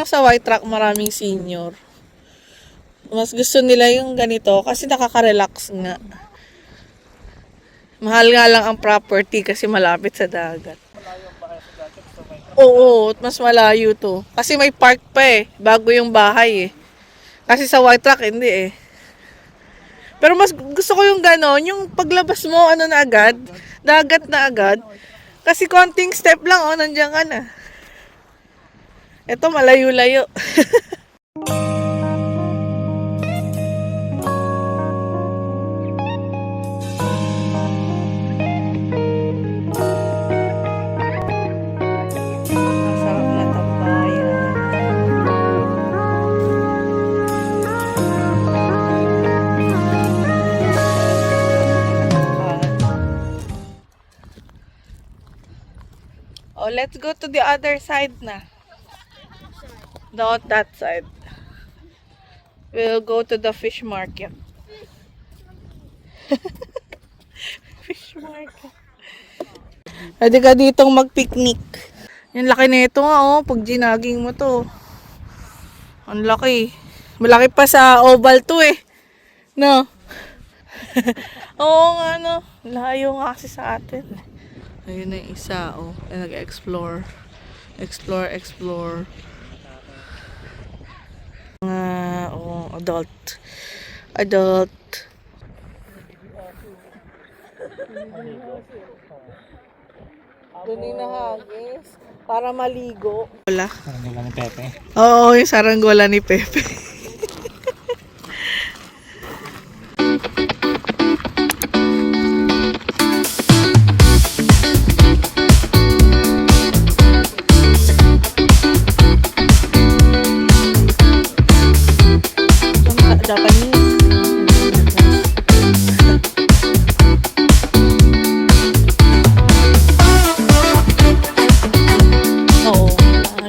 lang sa White Rock maraming senior. Mas gusto nila yung ganito kasi nakaka-relax nga. Mahal nga lang ang property kasi malapit sa dagat. Oo, mas malayo to. Kasi may park pa eh, bago yung bahay eh. Kasi sa White Rock, hindi eh. Pero mas gusto ko yung ganon, yung paglabas mo, ano na agad, dagat na agad. Kasi konting step lang, oh, nandiyan ka na. Ito, malayo-layo. Masarap na tambayan. Oh, let's go to the other side na. Not that side. We'll go to the fish market. Fish market. Pwede ka ditong mag-picnic. Yung laki na ito nga, oh. Pag ginaging mo to. Ang laki. Malaki pa sa oval to eh. No? Oo nga, no. Layo nga kasi sa atin. Ayun na yung isa, oh. Nag-explore. Explore. Oh, adult. Doon na hagis. Para maligo. Wala. Saranggola ni Pepe. Oo, yung saranggola ni Pepe. Japanese. Oo. Ang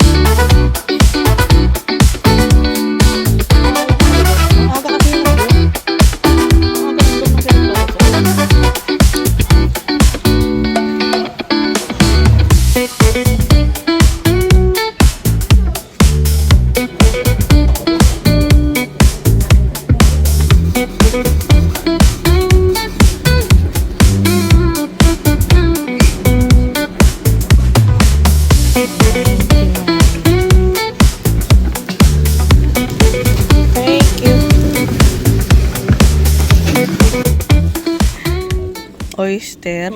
aga kasi yun. Ang aga kasi yun. Thank you. Oyster.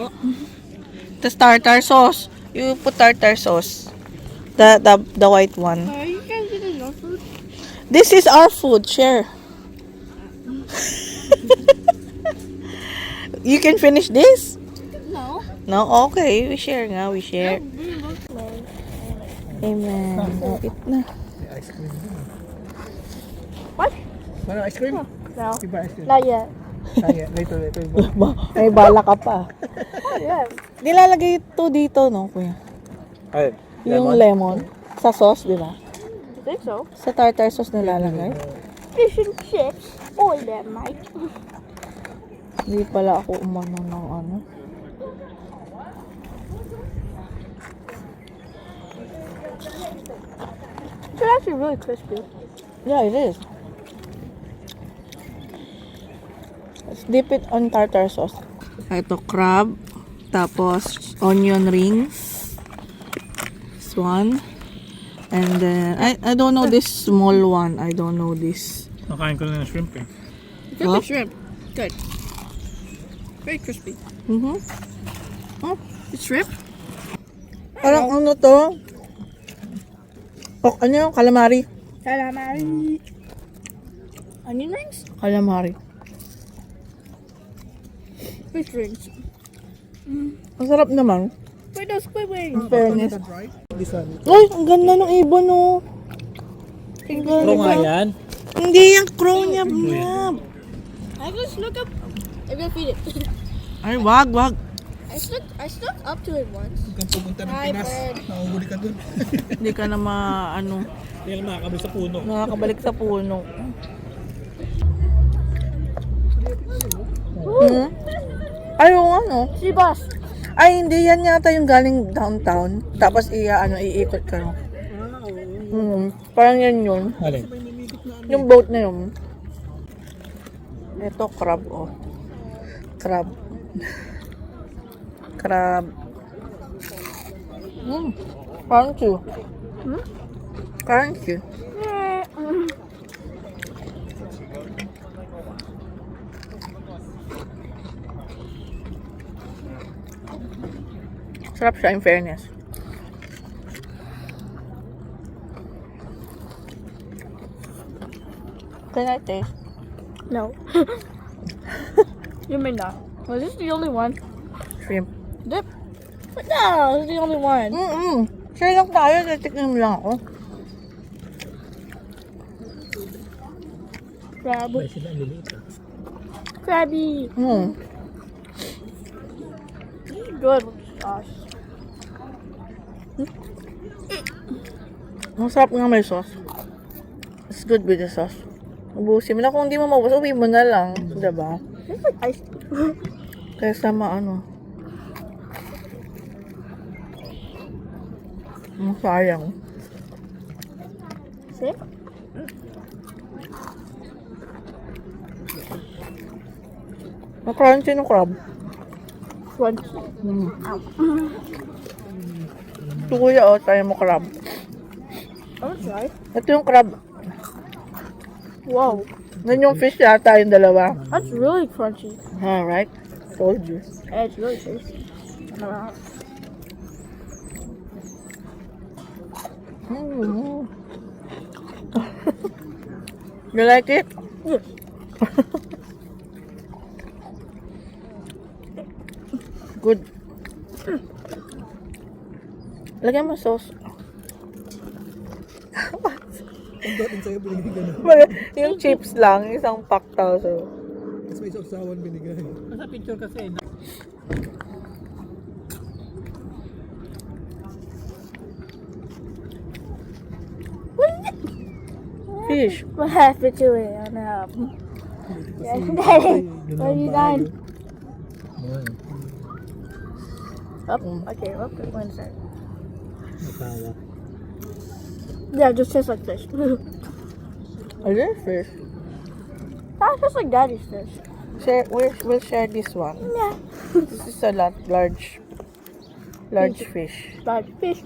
The tartar sauce. You put tartar sauce. The white one. You guys getting your food? This is our food. Share. You can finish this? No. No? Okay. We share nga. We share. Amen. Oh, eat na. Ice cream. What? Ano, ice cream? No. Iba ice cream. Not yet. Later. May bala ka pa. Oh, yeah. Nilalagay ito dito, no, kuya? Ay, Yung lemon. Sa sauce, di ba? I think so. Sa tartar sauce nilalagay. Fish and chips. Oh, that might. Hindi pala ako umano ng ano. It's actually really crispy. Yeah, it is. Let's dip it on tartar sauce. Ito, crab. Tapos, onion rings. This one. And then, I don't know this small one. I don't know this. nakain ko na ng shrimp eh. Huh? shrimp. Good. Very crispy. Mm-hmm. It's shrimp? Parang ano to? Oh, ano yung calamari? Calamari. Onion rings? Calamari. Fish rings. Ang sarap naman. Wait, those squid wings. In fairness. This one. Ay, ang ganda ng ibon, oh. Ang ganda. Pro nga yan. Hindi yung crow niya. Nyab. I just look up. I'm gonna feed it. Ay, wag. I snuck up to it once. Kung pupunta ng Hi, Pinas, bird. nauhuli ka dun. Hindi ka na Hindi ka makakabay sa puno. makakabalik sa puno. Hmm? Ay, oo, ano? Sea bass. Ay, hindi yan yata yung galing downtown. Tapos iikot ka. No? Parang yan yun. Alin? Yung boat na yun. Ito, crab, oh. Crab. Crab. Crunchy. Crunchy. Sarap siya, in fairness. Can I taste? No. You may not. Was this the only one? Shrimp. Dip. But no, this is the only one. Share lang tayo, titikman mo lang ako. Crab. May sila ang liliit ah. Crabby. Good with sauce. Ang sarap nga may sauce. It's good with the sauce. Ubusin mo na. Kung hindi mo maubos, uwi mo na lang. Diba? It's like ice. Kaya sama ano. Ang sayang. See? Ang-crunchy ng crab. Crunchy. Ito kuya, oh, tayo mo crab. I'm try. Ito yung crab. Whoa. Yan yung fish yata, yung dalawa. That's really crunchy. Alright. Told you. And it's really tasty. You like it? Yes. Good. Lagyan mo sauce. Ang dating sa'yo binigay ka na. Yung chips lang, isang pack tao. So. Tapos may sausawan binigay. Nasa picture kasi. Fish. What happened to it? I know. Daddy, what have you done? Oh, okay, okay, one sec. Matawa. Yeah, it just tastes like fish. Is it fish? That tastes like daddy's fish. Share, we'll share this one. Yeah. This is a large fish. Daddy fish.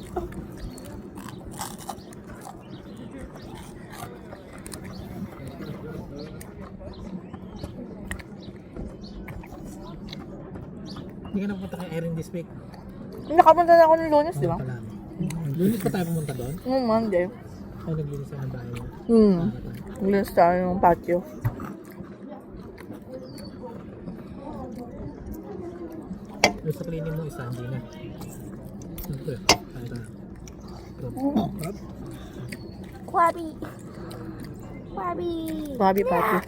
Hindi ka napunta kay Erin this week. Nakapunta na ako ng Lunes, di ba? Pala. Lunes pa tayo pumunta doon? Monday. Ay, naglinis ako ng bahay mo. Lunes tayo yung patio. Yung sa cleaning mo isa, hindi na. Ito eh. Ito. Crabby. Crabby. Bobby patio.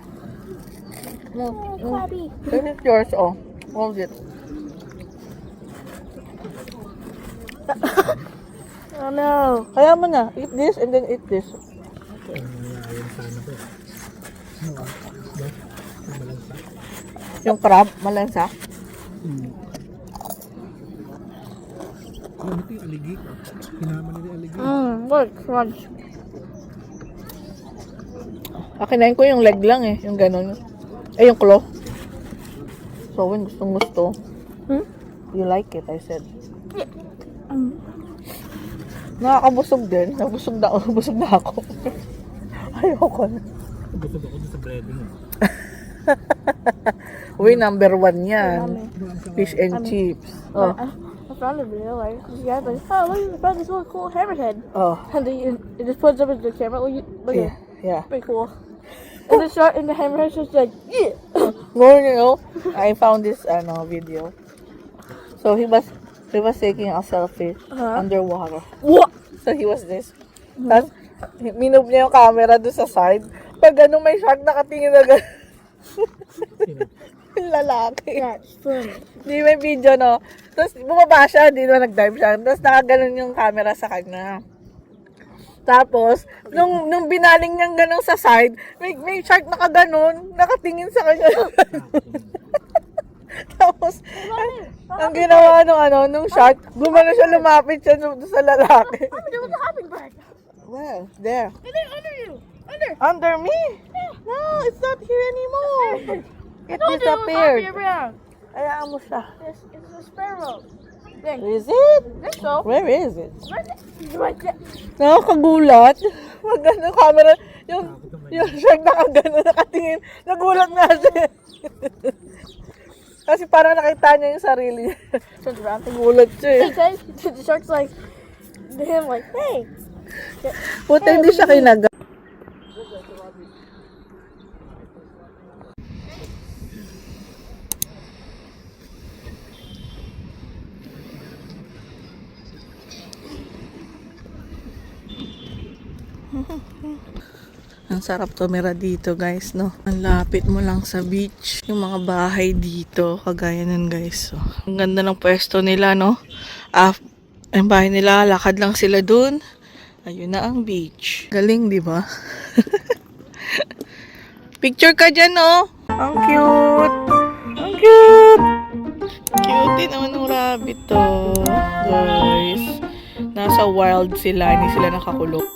Crabby. This is yours, oh. Hold it. Oh no. Kaya mo na. Eat this and then eat this. Okay. Ayun sana ko. No? Malangsa. Yung crab, malansa. Ano ito yung aligi? Hinaman nila yung aligi. What crunch. Akinain ko yung leg lang eh. Yung ganun. Eh, yung claw. So, when gustong gusto. You like it, I said. Nakakabusog din. Nabusog na ako. Busog na ako. Ayoko na. Busog ako dun sa breading. Uy, number 1 yan. Fish and chips. Oh. I found a video like this guy's like, oh look, I found this really cool hammerhead. Oh. And then it just puts up in the camera. Look Yeah. at Yeah. pretty cool. And the shark and the hammerhead's just like, yeah. More, you know, I found this video. So he was taking a selfie underwater. What? So he was this. Tapos, minove niya yung camera doon sa side. Pag may shark nakatingin na gano'n. Yung lalaki. That's funny. Di may video, no? Tapos bumaba siya, di na nag-dive siya. Tapos nakaganon yung camera sa kanya. Tapos, nung binaling niyang gano'n sa side, may shark nakaganon, nakatingin sa kanya. Tapos, ang ginawa nung shark, gumano siya, lumapit siya doon sa lalaki. What do with the hummingbird? Where? There. And then under you. Under. Under me? No, it's not here anymore. It I told you it was disappeared. happy around. Hayaan mo siya. It's a sparrow. Thing. Is it? Think so. Where is it? Right there. Nakakagulat. Wag ganun camera. Yung shark nakagano, nakatingin. Nagulat na siya. Kasi parang nakita niya yung sarili niya. Turns around. Nagulat siya eh. Okay. The shark's like, to him like, hey. Puta, hindi siya kinaga. Ang sarap tumira dito guys, no? Ang lapit mo lang sa beach. Yung mga bahay dito, kagaya nun guys. So, ang ganda ng pwesto nila, no? Ang bahay nila, lakad lang sila dun. Ayun na ang beach. Galing, di ba? Picture ka dyan, no? Ang cute! Ang cute! Cute din naman ng rabbit to. Guys, nasa wild sila, hindi sila nakakulong.